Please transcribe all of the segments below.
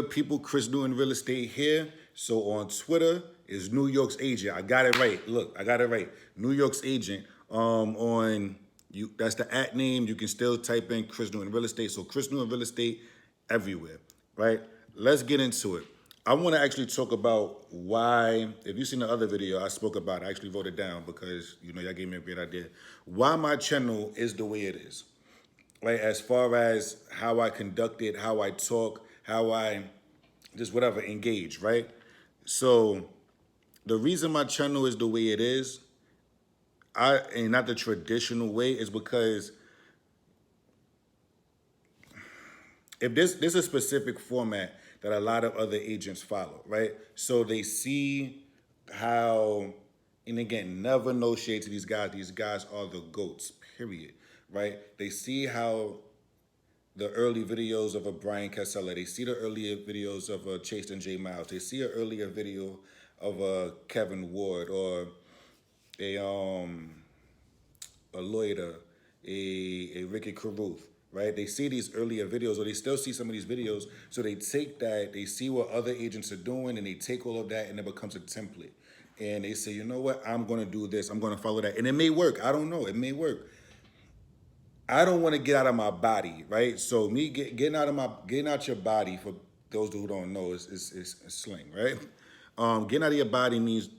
good people? Chris Newton Real Estate here. So on Twitter is New York's agent. I got it right. Look, I got it right. New York's agent. On you, that's the @ name. You can still type in Chris Newton Real Estate. So Chris Newton Real Estate everywhere, right? Let's get into it. I want to actually talk about why. If you've seen the other video I spoke about, I actually wrote it down because y'all gave me a great idea. Why my channel is the way it is, right? As far as how I conduct it, how I talk, how I just whatever engage, right? So the reason my channel is the way it is, and not the traditional way, is because if there's a specific format that a lot of other agents follow, right? So they see how, and again, never no shade to these guys. These guys are the GOATs, period, right? They see how the early videos of a Brian Casella, they see the earlier videos of a Chase and J Miles, they see an earlier video of a Kevin Ward or a Loida, a Ricky Caruth, right? They see these earlier videos, or they still see some of these videos, so they take that, they see what other agents are doing, and they take all of that, and it becomes a template. And they say, you know what, I'm gonna do this, I'm gonna follow that. And it may work, I don't know, it may work. I don't wanna get out of my body, right? So me getting out your body, for those who don't know, is slang, right? Getting out of your body means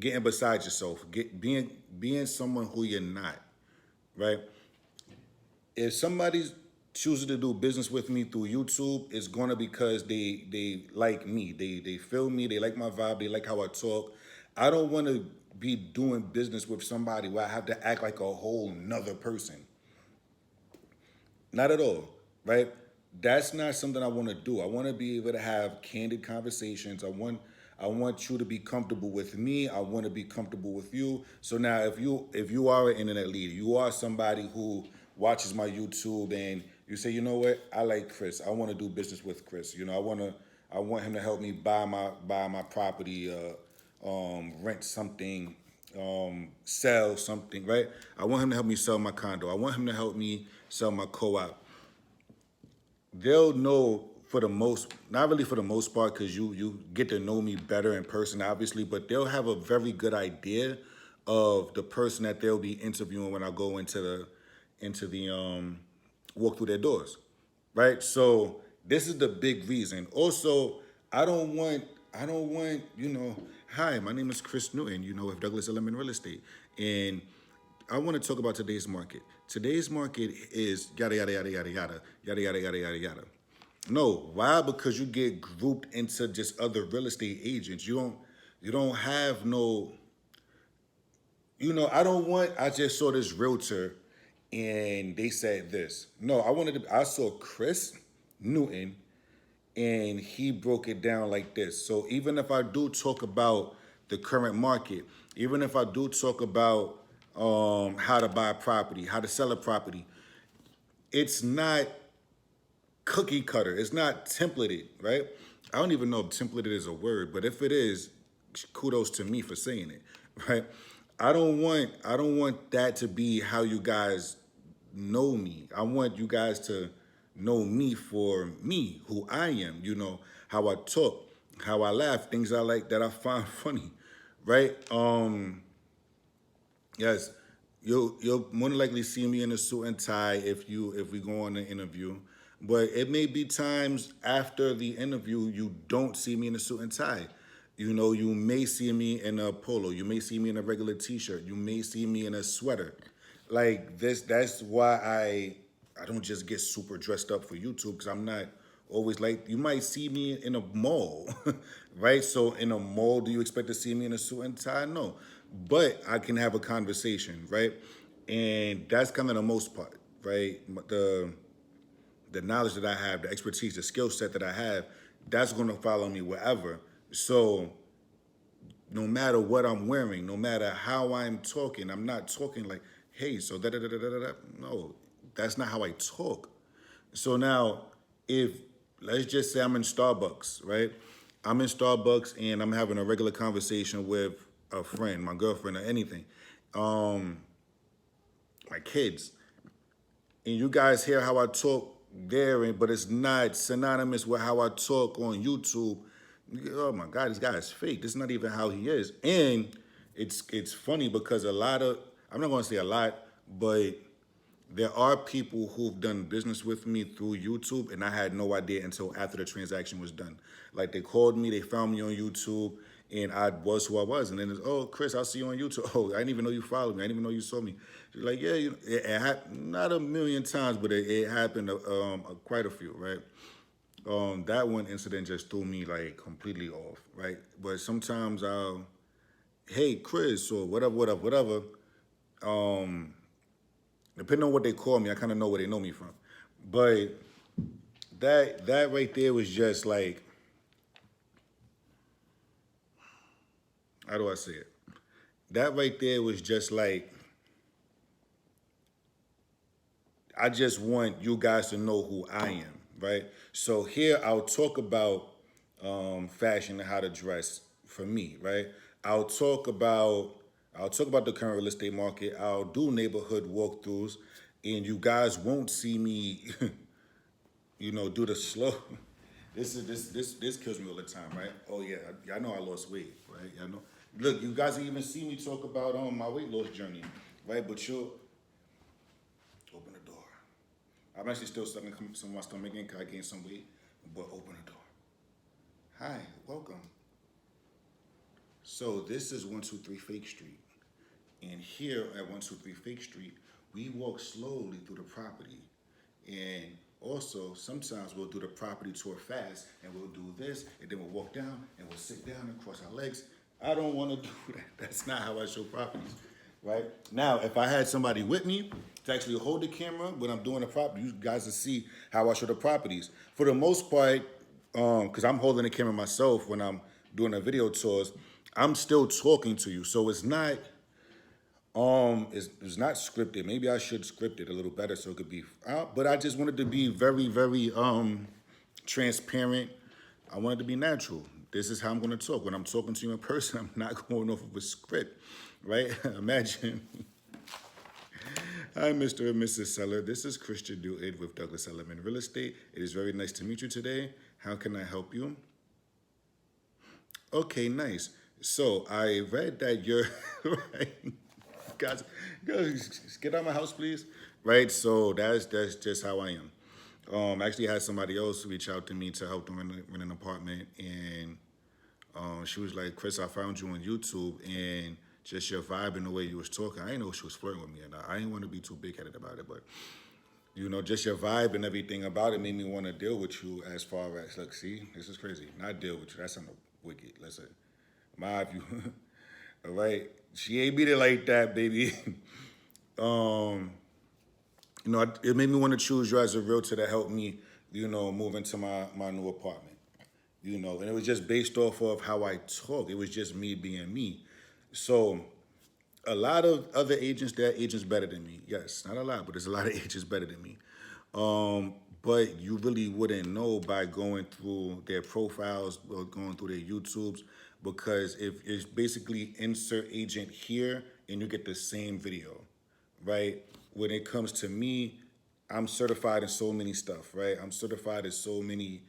getting beside yourself, being someone who you're not, right? If somebody chooses to do business with me through YouTube, it's gonna because they like me, they feel me, they like my vibe, they like how I talk. I don't want to be doing business with somebody where I have to act like a whole nother person. Not at all, right? That's not something I want to do. I want to be able to have candid conversations. I want you to be comfortable with me. I want to be comfortable with you. So now if you are an internet leader, you are somebody who watches my YouTube and you say, you know what, I like Chris. I want to do business with Chris. I want him to help me buy my property, rent something, sell something, right? I want him to help me sell my condo. I want him to help me sell my co-op. They'll know not really for the most part, because you get to know me better in person, obviously, but they'll have a very good idea of the person that they'll be interviewing when I go into the walk through their doors, right? So this is the big reason. Also, I don't want, hi, my name is Chris Newton, with Douglas Element Real Estate. And I want to talk about today's market. Today's market is yada, yada, yada, yada, yada, yada, yada, yada, yada, yada. No, why? Because you get grouped into just other real estate agents. You don't have no, I just saw this realtor and they said this. No, I saw Chris Newton and he broke it down like this. So even if I do talk about the current market, even if I do talk about how to buy a property, how to sell a property, it's not cookie cutter. It's not templated, right? I don't even know if templated is a word, but if it is, kudos to me for saying it, right? I don't want that to be how you guys know me. I want you guys to know me for me, who I am, how I talk, how I laugh, things I like that I find funny, right? Yes, you'll more than likely see me in a suit and tie if we go on an interview. But it may be times after the interview you don't see me in a suit and tie. You may see me in a polo. You may see me in a regular t-shirt. You may see me in a sweater. Like this, that's why I don't just get super dressed up for YouTube, because I'm not always like, you might see me in a mall, right? So in a mall, do you expect to see me in a suit and tie? No, but I can have a conversation, right? And that's kind of the most part, right? The knowledge that I have, the expertise, the skill set that I have, that's going to follow me wherever. So no matter what I'm wearing, no matter how I'm talking, I'm not talking like, hey, so da-da-da-da-da-da. No, that's not how I talk. So now, let's just say I'm in Starbucks, right? I'm in Starbucks and I'm having a regular conversation with a friend, my girlfriend, or anything, my kids, and you guys hear how I talk there, but it's not synonymous with how I talk on YouTube. Oh my God, this guy is fake. This is not even how he is. And it's funny because a lot of, I'm not gonna say a lot, but there are people who've done business with me through YouTube, and I had no idea until after the transaction was done. Like they called me, they found me on YouTube, and I was who I was. And then it's, oh, Chris, I'll see you on YouTube. Oh, I didn't even know you followed me. I didn't even know you saw me. She's like, yeah, it happened, not a million times, but it happened quite a few, right? That one incident just threw me like completely off, right? But sometimes I'll, hey, Chris, or whatever, whatever, whatever. Um, Depending on what they call me, I kind of know where they know me from. But that right there was just like, how do I say it? That right there was just like, I just want you guys to know who I am, right? So here I'll talk about fashion and how to dress for me, right? I'll talk about I'll talk about the current real estate market. I'll do neighborhood walkthroughs, and you guys won't see me, do the slow. This kills me all the time, right? Oh yeah, I know I lost weight, right? I know. Look, you guys even see me talk about my weight loss journey, right? But you'll open the door. I'm actually still sucking some of my stomach in because I gained some weight, but open the door. Hi, welcome. So this is 123 Fake Street. And here at 123 Fake Street, we walk slowly through the property. And also, sometimes we'll do the property tour fast and we'll do this, and then we'll walk down and we'll sit down and cross our legs. I don't want to do that. That's not how I show properties, right? Now, if I had somebody with me to actually hold the camera when I'm doing the property, you guys will see how I show the properties. For the most part, because I'm holding the camera myself when I'm doing the video tours, I'm still talking to you. So it's not scripted. Maybe I should script it a little better so it could be. But I just wanted to be very, very transparent. I wanted to be natural. This is how I'm going to talk. When I'm talking to you in person, I'm not going off of a script, right? Imagine. Hi, Mr. and Mrs. Seller. This is Christian Newton with Douglas Elliman Real Estate. It is very nice to meet you today. How can I help you? Okay, nice. So I read that you're right. Guys, get out of my house, please. Right. So that's just how I am. I actually had somebody else reach out to me to help them rent an apartment, and she was like, "Chris, I found you on YouTube, and just your vibe and the way you was talking. I didn't know she was flirting with me, and I didn't want to be too big headed about it, but just your vibe and everything about it made me want to deal with you. As far as look, see, this is crazy. Not deal with you. That's not wicked. Listen, my view. All right, she ain't beat it like that, baby. um, it made me want to choose you as a realtor to help me, move into my new apartment. And it was just based off of how I talk. It was just me being me. So a lot of other agents, there are agents better than me. Yes, not a lot, but there's a lot of agents better than me. But you really wouldn't know by going through their profiles or going through their YouTubes, because if it's basically insert agent here and you get the same video, right? When it comes to me, I'm certified in so many stuff, right? I'm certified in so many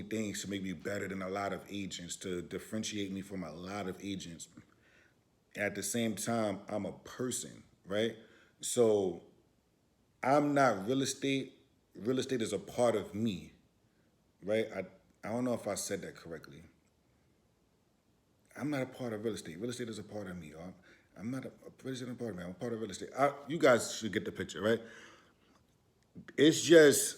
things to make me better than a lot of agents, to differentiate me from a lot of agents. At the same time, I'm a person, right? So I'm not real estate. Real estate is a part of me, right? I don't know if I said that correctly. I'm not a part of real estate. Real estate is a part of me. I'm not a real estate is a part of me. I'm a part of real estate. You guys should get the picture, right? It's just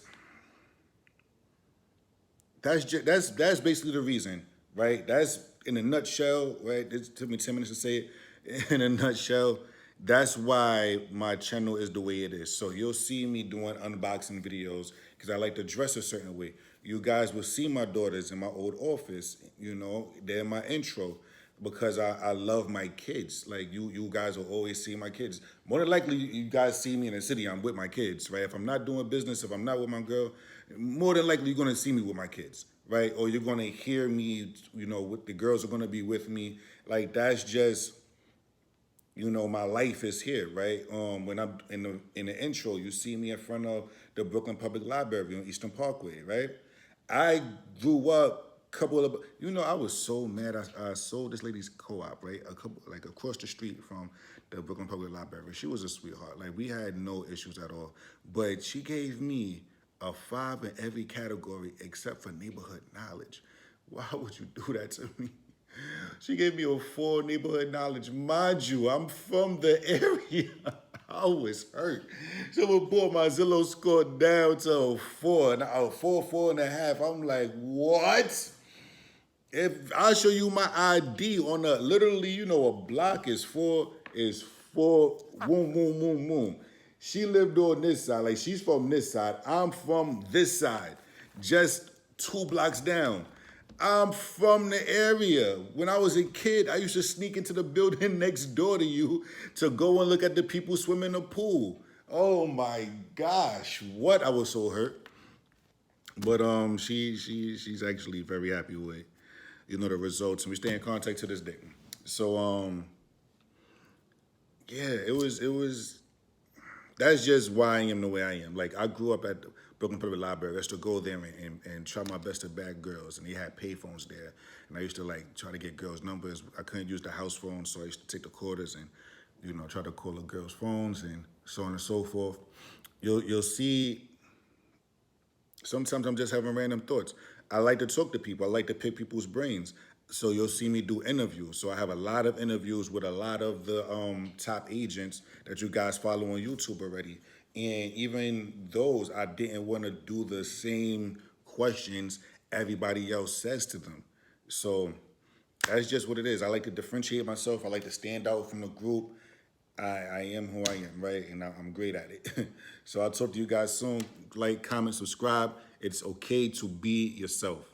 that's basically the reason, right? That's in a nutshell, right? It took me 10 minutes to say it. In a nutshell, that's why my channel is the way it is. So you'll see me doing unboxing videos because I like to dress a certain way. You guys will see my daughters in my old office. They're in my intro because I love my kids. Like you guys will always see my kids. More than likely, you guys see me in the city, I'm with my kids, right? If I'm not doing business, if I'm not with my girl, more than likely you're gonna see me with my kids, right? Or you're gonna hear me, with the girls are gonna be with me. Like that's just my life is here, right? When I'm in the intro, you see me in front of the Brooklyn Public Library on Eastern Parkway, right? I grew up couple of, I was so mad. I sold this lady's co-op, right? A couple like across the street from the Brooklyn Public Library. She was a sweetheart. Like we had no issues at all, but she gave me a 5 in every category except for neighborhood knowledge. Why would you do that to me? She gave me a 4 neighborhood knowledge. Mind you, I'm from the area. I was hurt. Someone brought my Zillow score down to a 4, a 4.5. I'm like, what? If I'll show you my ID on a literally, a block is four, boom, boom, boom, boom. She lived on this side, like she's from this side. I'm from this side, just 2 blocks down. I'm from the area. When I was a kid, I used to sneak into the building next door to you to go and look at the people swim in the pool. Oh my gosh, what? I was so hurt. But she's actually very happy with the results, and we stay in contact to this day. So yeah, it was that's just why I am the way I am. Like I grew up at the Brooklyn Public Library. I used to go there and try my best to bag girls, and they had payphones there, and I used to like try to get girls' numbers. I couldn't use the house phone, so I used to take the quarters and try to call the girls' phones and so on and so forth. You'll see. Sometimes I'm just having random thoughts. I like to talk to people. I like to pick people's brains. So you'll see me do interviews. So I have a lot of interviews with a lot of the top agents that you guys follow on YouTube already. And even those, I didn't want to do the same questions everybody else says to them. So that's just what it is. I like to differentiate myself. I like to stand out from the group. I am who I am, right? And I'm great at it. So I'll talk to you guys soon. Like, comment, subscribe. It's okay to be yourself.